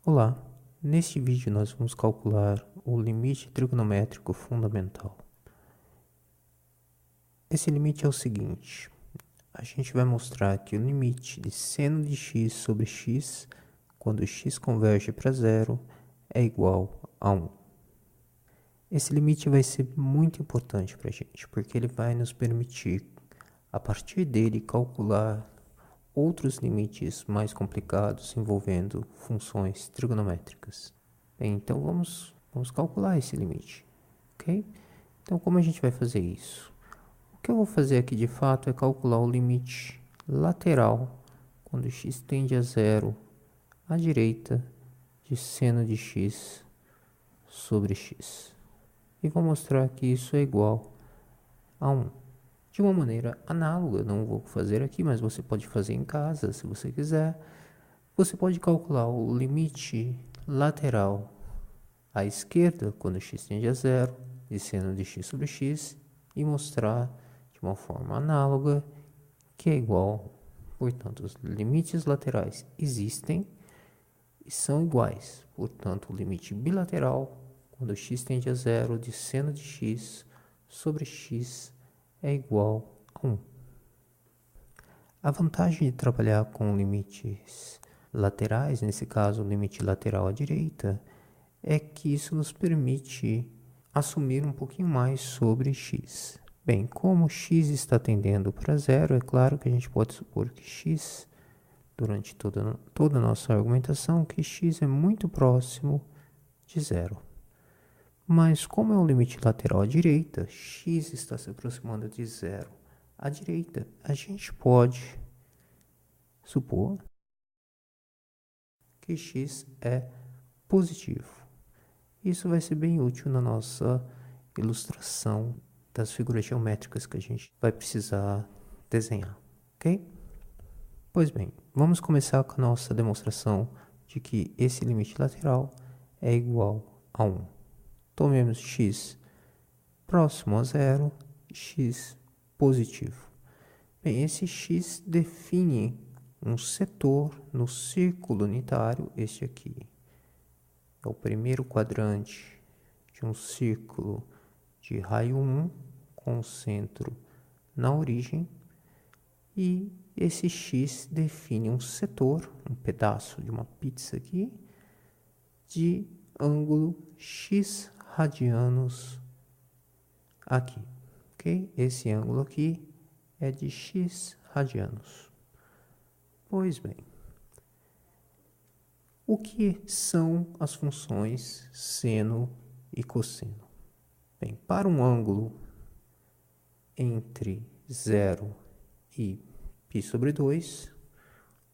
Olá, neste vídeo nós vamos calcular o limite trigonométrico fundamental. Esse limite é o seguinte: a gente vai mostrar que o limite de seno de x sobre x, quando x converge para zero, é igual a 1. Esse limite vai ser muito importante para a gente, porque ele vai nos permitir, a partir dele, calcular outros limites mais complicados envolvendo funções trigonométricas. Bem, então vamos calcular esse limite, ok? Então, como a gente vai fazer isso? O que eu vou fazer aqui de fato é calcular o limite lateral quando x tende a zero à direita de seno de x sobre x. E vou mostrar que isso é igual a 1. De uma maneira análoga, não vou fazer aqui, mas você pode fazer em casa, se você quiser. Você pode calcular o limite lateral à esquerda, quando x tende a zero, de seno de x sobre x, e mostrar de uma forma análoga que é igual. Portanto, os limites laterais existem e são iguais. Portanto, o limite bilateral, quando x tende a zero, de seno de x sobre x, é igual a 1. A vantagem de trabalhar com limites laterais, nesse caso o limite lateral à direita, é que isso nos permite assumir um pouquinho mais sobre x. Bem, como x está tendendo para zero, é claro que a gente pode supor que x, durante toda a nossa argumentação, que x é muito próximo de zero. Mas como é um limite lateral à direita, x está se aproximando de zero à direita, a gente pode supor que x é positivo. Isso vai ser bem útil na nossa ilustração das figuras geométricas que a gente vai precisar desenhar, ok? Pois bem, vamos começar com a nossa demonstração de que esse limite lateral é igual a 1. Tomemos x próximo a zero, x positivo. Bem, esse x define um setor no círculo unitário, este aqui. É o primeiro quadrante de um círculo de raio 1, com o centro na origem, e esse x define um setor, um pedaço de uma pizza aqui, de ângulo x radianos aqui, ok? Esse ângulo aqui é de x radianos. Pois bem, o que são as funções seno e cosseno? Bem, para um ângulo entre 0 e π sobre 2,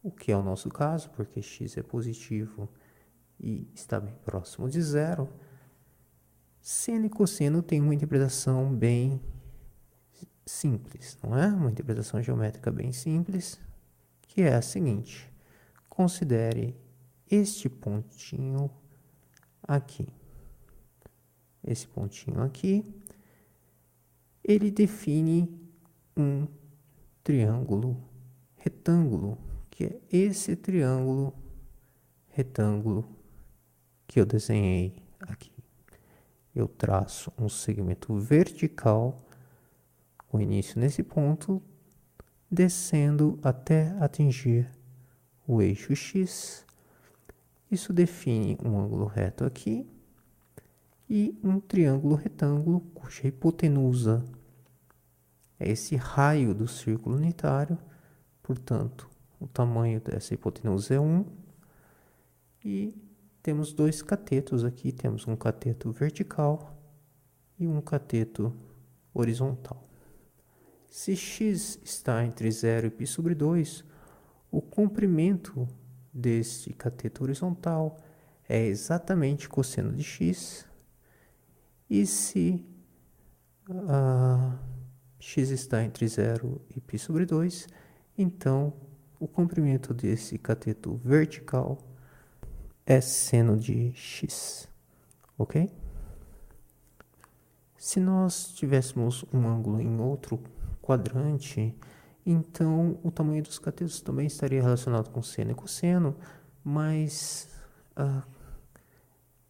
o que é o nosso caso, porque x é positivo e está bem próximo de zero, seno e cosseno tem uma interpretação bem simples, não é? Uma interpretação geométrica bem simples, que é a seguinte: considere este pontinho aqui. Esse pontinho aqui, ele define um triângulo retângulo, que é esse triângulo retângulo que eu desenhei aqui. Eu traço um segmento vertical com início nesse ponto, descendo até atingir o eixo x. Isso define um ângulo reto aqui e um triângulo retângulo cuja hipotenusa é esse raio do círculo unitário. Portanto, o tamanho dessa hipotenusa é 1. E temos dois catetos aqui. Temos um cateto vertical e um cateto horizontal. Se x está entre 0 e π sobre 2, o comprimento deste cateto horizontal é exatamente cosseno de x. E se x está entre 0 e π sobre 2, então o comprimento desse cateto vertical é seno de x, ok? Se nós tivéssemos um ângulo em outro quadrante, então o tamanho dos catetos também estaria relacionado com seno e cosseno, mas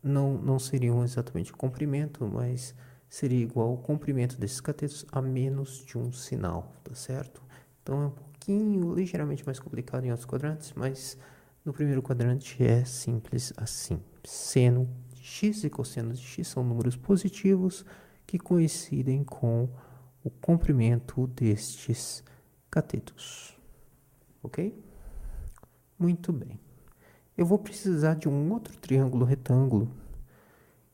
não seriam exatamente o comprimento, mas seria igual ao comprimento desses catetos a menos de um sinal, tá certo? Então é um pouquinho, ligeiramente mais complicado em outros quadrantes, mas no primeiro quadrante é simples assim. Seno de x e cosseno de x são números positivos que coincidem com o comprimento destes catetos, ok? Muito bem. Eu vou precisar de um outro triângulo retângulo,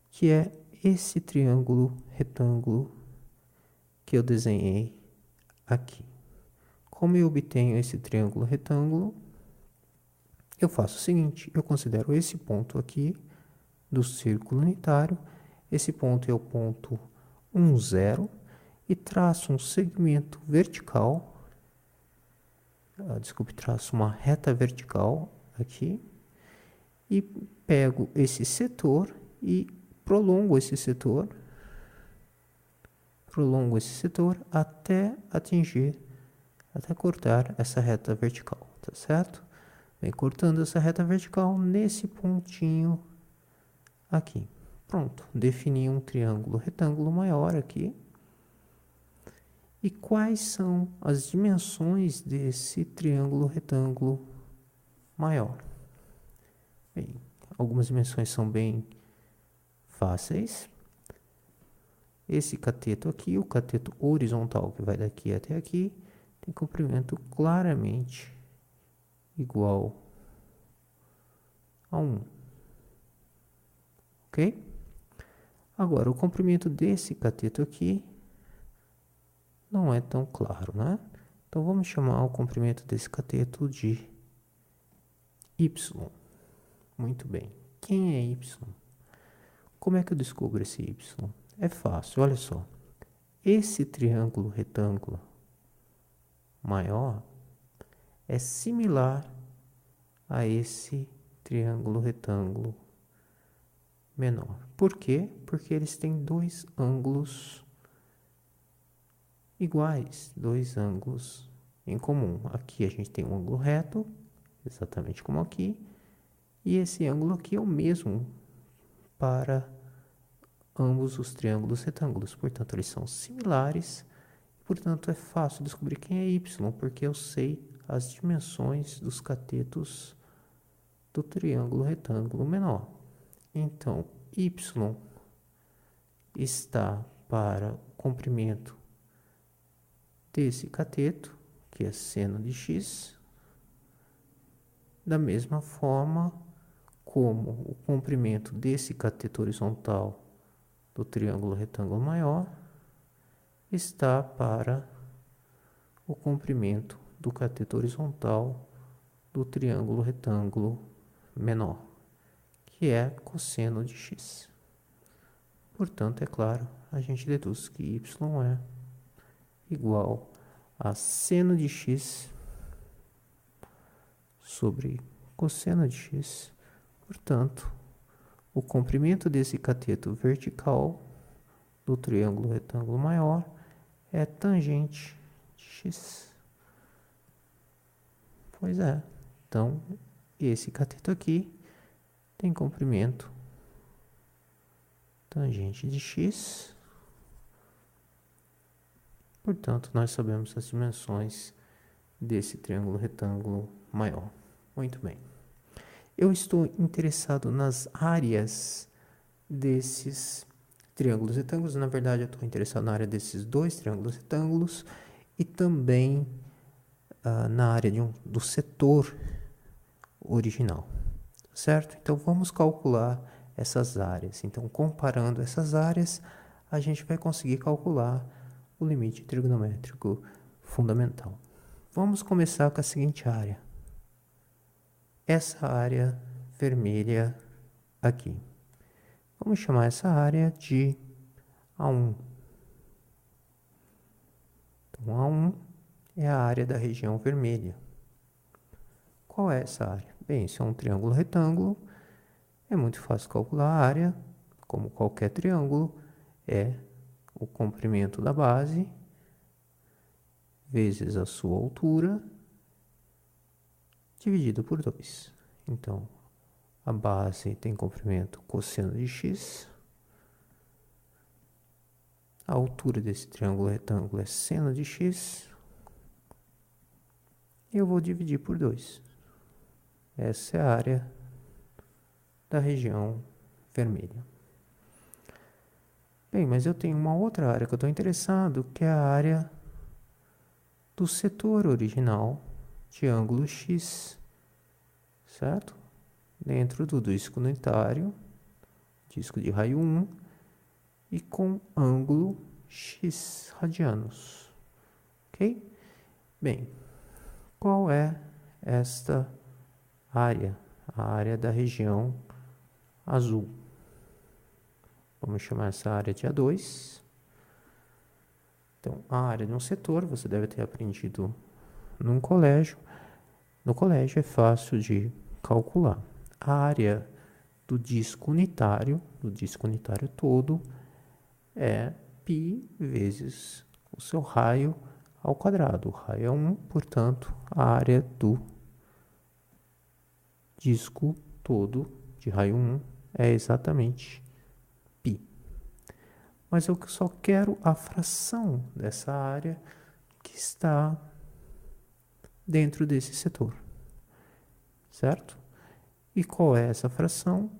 que é esse triângulo retângulo que eu desenhei aqui. Como eu obtenho esse triângulo retângulo, eu faço o seguinte, eu considero esse ponto aqui do círculo unitário, esse ponto é o ponto 1, 0, e traço um segmento vertical, traço uma reta vertical aqui, e pego esse setor e prolongo esse setor até cortar essa reta vertical, tá certo? Vem cortando essa reta vertical nesse pontinho aqui. Pronto, defini um triângulo retângulo maior aqui. E quais são as dimensões desse triângulo retângulo maior? Bem, algumas dimensões são bem fáceis. Esse cateto aqui, o cateto horizontal que vai daqui até aqui, tem comprimento claramente igual a 1. Ok? Agora, o comprimento desse cateto aqui não é tão claro, né? Então, vamos chamar o comprimento desse cateto de y. Muito bem. Quem é y? Como é que eu descubro esse y? É fácil, olha só. Esse triângulo retângulo maior é similar a esse triângulo retângulo menor. Por quê? Porque eles têm dois ângulos iguais, dois ângulos em comum. Aqui a gente tem um ângulo reto, exatamente como aqui, e esse ângulo aqui é o mesmo para ambos os triângulos retângulos. Portanto, eles são similares. Portanto, é fácil descobrir quem é y, porque eu sei as dimensões dos catetos do triângulo retângulo menor. Então, y está para o comprimento desse cateto, que é seno de x, da mesma forma como o comprimento desse cateto horizontal do triângulo retângulo maior está para o comprimento do cateto horizontal do triângulo retângulo menor, que é cosseno de x. Portanto, é claro, a gente deduz que y é igual a seno de x sobre cosseno de x. Portanto, o comprimento desse cateto vertical do triângulo retângulo maior é tangente de x. Pois é. Então, esse cateto aqui tem comprimento tangente de x. Portanto, nós sabemos as dimensões desse triângulo retângulo maior. Muito bem. Eu estou interessado nas áreas desses triângulos retângulos. Na verdade, eu estou interessado na área desses dois triângulos retângulos e também na área do setor original, certo? Então, vamos calcular essas áreas. Então, comparando essas áreas, a gente vai conseguir calcular o limite trigonométrico fundamental. Vamos começar com a seguinte área. Essa área vermelha aqui. Vamos chamar essa área de A1. Então, A1 é a área da região vermelha. Qual é essa área? Bem, isso é um triângulo retângulo. É muito fácil calcular a área. Como qualquer triângulo, é o comprimento da base vezes a sua altura dividido por 2. Então, a base tem comprimento cosseno de x, a altura desse triângulo retângulo é seno de x, e eu vou dividir por 2. Essa é a área da região vermelha. Bem, mas eu tenho uma outra área que eu estou interessado, que é a área do setor original de ângulo x, certo? Dentro do disco unitário, disco de raio 1, e com ângulo x radianos, ok? Bem, qual é esta área? A área da região azul. Vamos chamar essa área de A2. Então, a área de um setor, você deve ter aprendido num colégio. No colégio é fácil de calcular. A área do disco unitário todo, é π vezes o seu raio ao quadrado. O raio é 1, portanto, a área do disco todo de raio 1 é exatamente π. Mas eu só quero a fração dessa área que está dentro desse setor, certo? E qual é essa fração?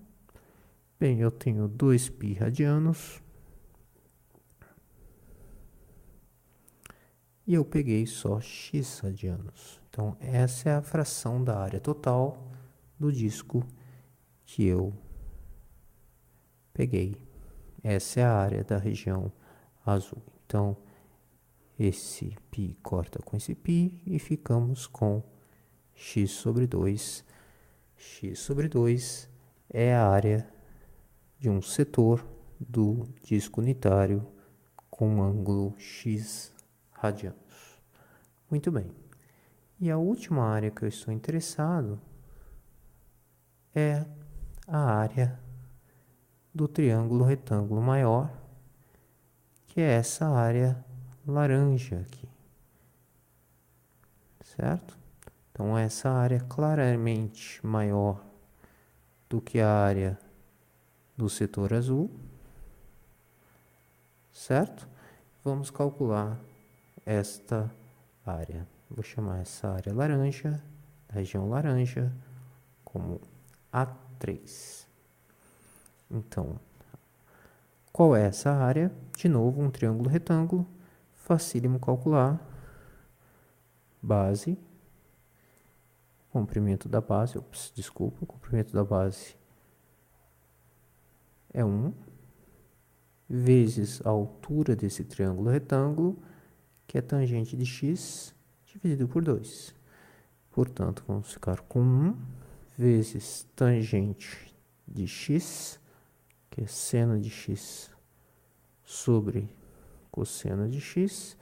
Bem, eu tenho 2π radianos e eu peguei só x radianos. Então, essa é a fração da área total do disco que eu peguei. Essa é a área da região azul. Então, esse π corta com esse π e ficamos com x sobre 2. X sobre 2 é a área de um setor do disco unitário com ângulo x radianos. Muito bem. E a última área que eu estou interessado é a área do triângulo retângulo maior, que é essa área laranja aqui, certo? Então, essa área é claramente maior do que a área do setor azul, certo? Vamos calcular esta área. Vou chamar essa área laranja, da região laranja, como A3. Então, qual é essa área? De novo, um triângulo retângulo, facílimo calcular. Base, comprimento da base, o comprimento da base é 1, vezes a altura desse triângulo retângulo, que é tangente de x, dividido por 2. Portanto, vamos ficar com 1 vezes tangente de x, que é seno de x sobre cosseno de x,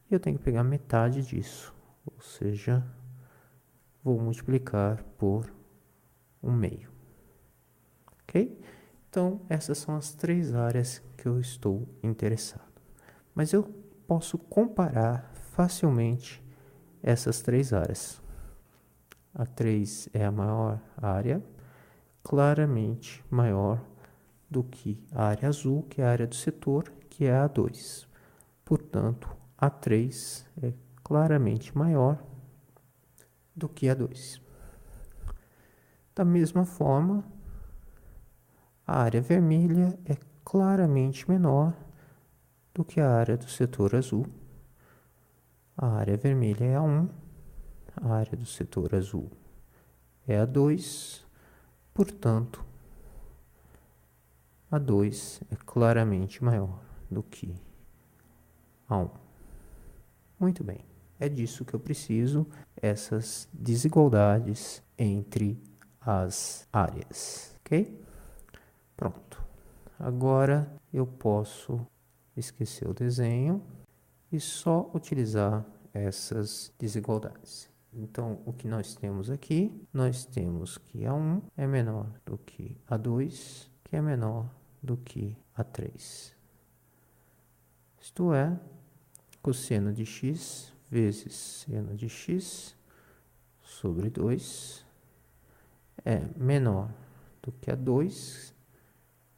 e eu tenho que pegar metade disso, ou seja, vou multiplicar por 1/2. Ok? Então, essas são as 3 áreas que eu estou interessado. Mas eu posso comparar facilmente essas 3 áreas. A 3 é a maior área, claramente maior do que a área azul, que é a área do setor, que é a A2. Portanto, a 3 é claramente maior do que a 2. Da mesma forma, a área vermelha é claramente menor do que a área do setor azul. A área vermelha é a 1, a área do setor azul é a 2, portanto, a 2 é claramente maior do que a 1. Muito bem, é disso que eu preciso, essas desigualdades entre as áreas, ok? Pronto. Agora eu posso esquecer o desenho e só utilizar essas desigualdades. Então, o que nós temos aqui? Nós temos que A1 é menor do que A2, que é menor do que A3. Isto é, cosseno de x vezes seno de x sobre 2 é menor do que a 2,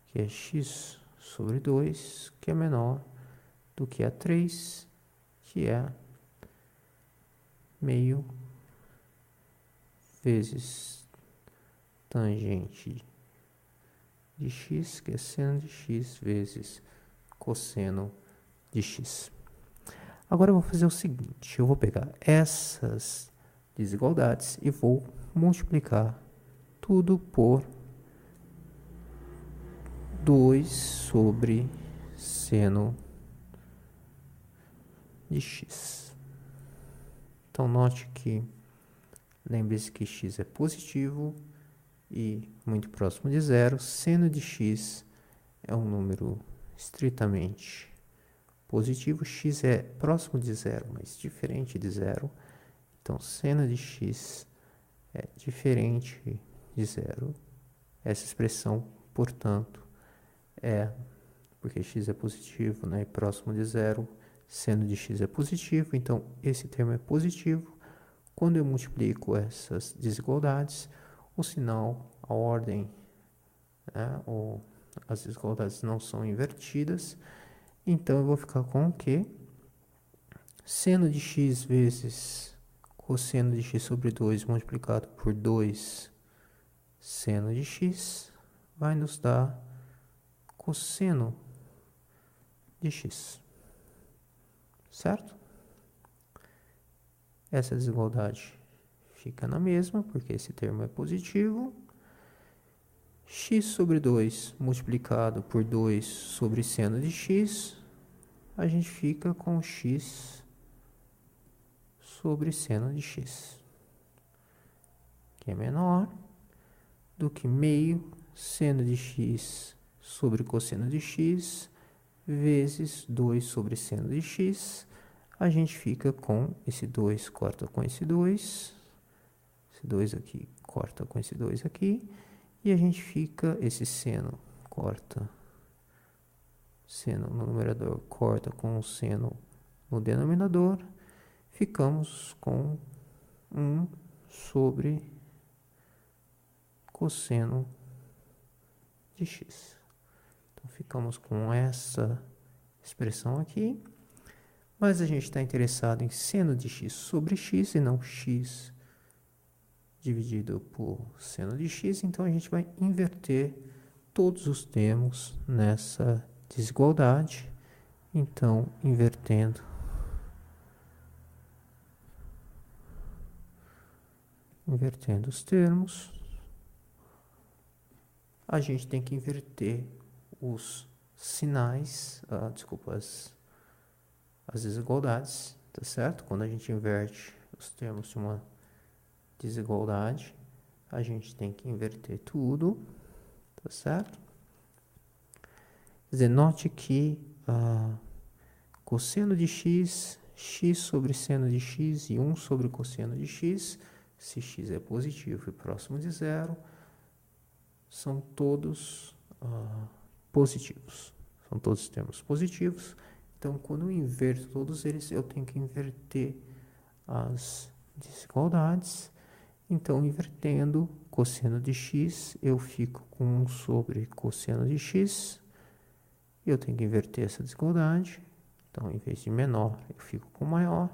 que é x sobre 2, que é menor do que a 3, que é meio vezes tangente de x, que é seno de x, vezes cosseno de x. Agora eu vou fazer o seguinte, eu vou pegar essas desigualdades e vou multiplicar tudo por 2 sobre seno de x. Então note que, lembre-se que x é positivo e muito próximo de zero. Seno de x é um número estritamente positivo. X é próximo de zero, mas diferente de zero. Então, seno de x é diferente de zero. Essa expressão, portanto, é porque x é positivo, né, e próximo de zero, seno de x é positivo, então esse termo é positivo. Quando eu multiplico essas desigualdades, o sinal, a ordem, né, ou as desigualdades não são invertidas, então eu vou ficar com o quê? Seno de x vezes cosseno de x sobre 2 multiplicado por 2 seno de x vai nos dar cosseno de x, certo? Essa desigualdade fica na mesma, porque esse termo é positivo. X sobre 2 multiplicado por 2 sobre seno de x, a gente fica com x sobre seno de x, que é menor do que meio seno de x sobre cosseno de x, vezes 2 sobre seno de x. A gente fica com esse 2 corta com esse 2 aqui corta com esse 2 aqui, e a gente fica, esse seno corta, seno no numerador corta com o seno no denominador, ficamos com 1 sobre cosseno de x. Então, ficamos com essa expressão aqui, mas a gente está interessado em seno de x sobre x e não x dividido por seno de x, então a gente vai inverter todos os termos nessa desigualdade. Então, invertendo os termos, a gente tem que inverter os sinais, as desigualdades, tá certo? Quando a gente inverte os termos de uma desigualdade, a gente tem que inverter tudo, tá certo? Quer dizer, note que cosseno de x, x sobre seno de x e 1 sobre cosseno de x, se x é positivo e próximo de zero, são todos positivos. São todos termos positivos. Então, quando eu inverto todos eles, eu tenho que inverter as desigualdades. Então, invertendo cosseno de x, eu fico com 1 sobre cosseno de x. Eu tenho que inverter essa desigualdade. Então, em vez de menor, eu fico com maior.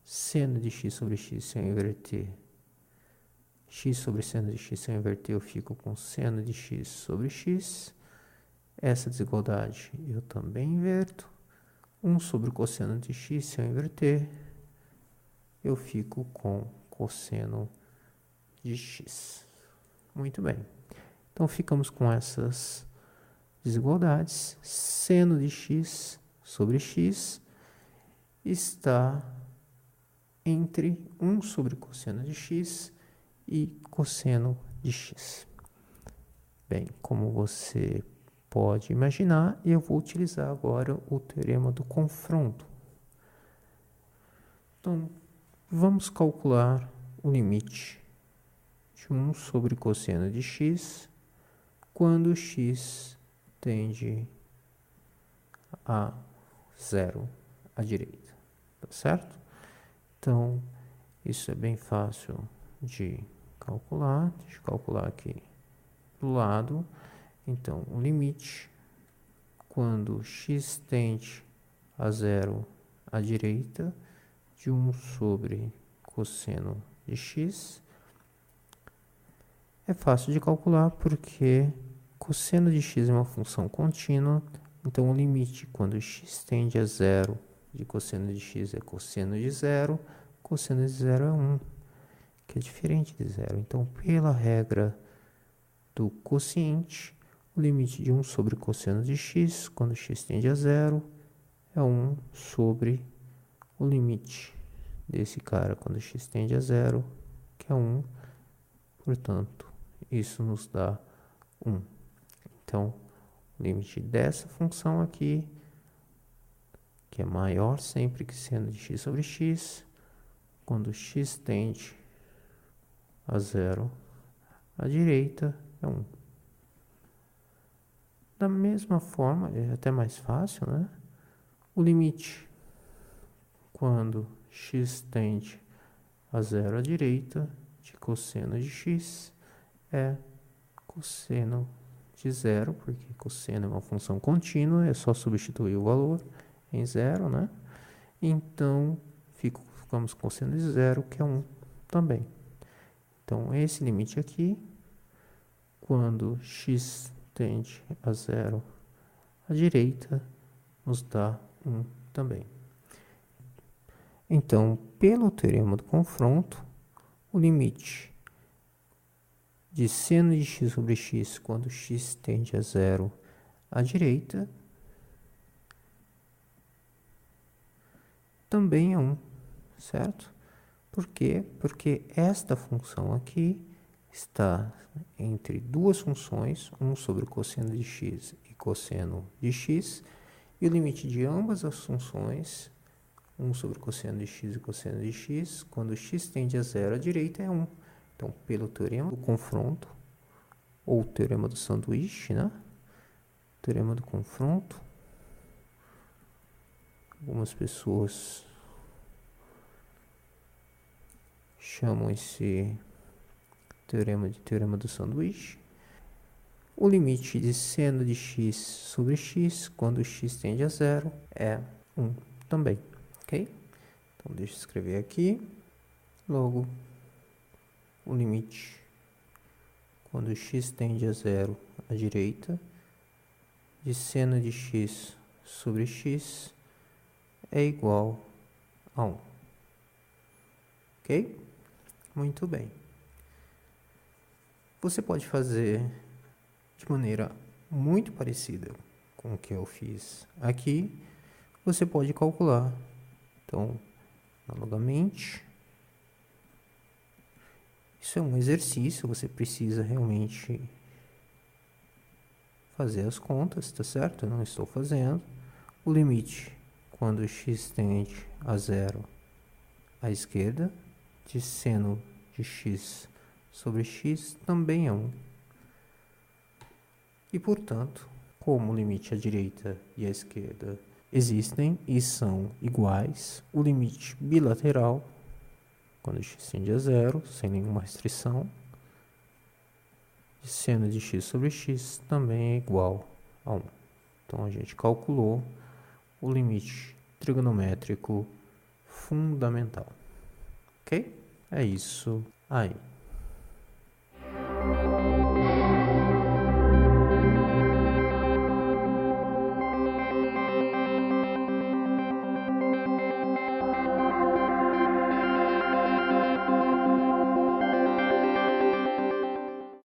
Seno de x sobre x, se eu inverter, x sobre seno de x, se eu inverter, eu fico com seno de x sobre x. Essa desigualdade eu também inverto. 1 sobre cosseno de x, se eu inverter, eu fico com cosseno de x. Muito bem. Então, ficamos com essas desigualdades. Seno de x sobre x está entre 1 sobre cosseno de x e cosseno de x. Bem, como você pode imaginar, eu vou utilizar agora o teorema do confronto. Então, vamos calcular o limite de 1 sobre cosseno de x quando x tende a zero à direita, tá certo? Então, isso é bem fácil de calcular. Deixa eu calcular aqui do lado. Então, o limite quando x tende a zero à direita de 1 sobre cosseno de x é fácil de calcular porque cosseno de x é uma função contínua. Então, o limite quando x tende a zero de cosseno de x é cosseno de zero. Cosseno de zero é 1, que é diferente de zero. Então, pela regra do quociente, o limite de 1 sobre cosseno de x, quando x tende a zero, é 1 sobre o limite desse cara, quando x tende a zero, que é 1. Portanto, isso nos dá 1. Então, o limite dessa função aqui, que é maior sempre que seno de x sobre x, quando x tende a zero à direita, é 1. Da mesma forma, é até mais fácil, né? O limite quando x tende a zero à direita de cosseno de x é cosseno de zero, porque cosseno é uma função contínua, é só substituir o valor em zero, né? Então, ficamos com cosseno de zero, que é 1 também. Então, esse limite aqui, quando x tende a zero à direita, nos dá 1 também. Então, pelo teorema do confronto, o limite de seno de x sobre x quando x tende a zero à direita também é 1, certo? Por quê? Porque esta função aqui está entre duas funções, 1 sobre cosseno de x e cosseno de x, e o limite de ambas as funções, 1 sobre cosseno de x e cosseno de x, quando x tende a zero à direita, é 1. Então, pelo teorema do confronto, ou teorema do sanduíche, né? Teorema do confronto. Algumas pessoas chamam esse teorema de teorema do sanduíche. O limite de seno de x sobre x, quando x tende a zero, é 1 também, ok? Então, deixa eu escrever aqui. Logo, o limite quando x tende a zero à direita de seno de x sobre x é igual a 1. Ok? Muito bem. Você pode fazer de maneira muito parecida com o que eu fiz aqui. Você pode calcular. Então, analogamente, isso é um exercício, você precisa realmente fazer as contas, tá certo? Eu não estou fazendo. O limite, quando x tende a zero à esquerda, de seno de x sobre x também é 1. E, portanto, como o limite à direita e à esquerda existem e são iguais, o limite bilateral, quando x tende a zero, sem nenhuma restrição, de seno de x sobre x também é igual a 1. Então, a gente calculou o limite trigonométrico fundamental. Ok? É isso aí.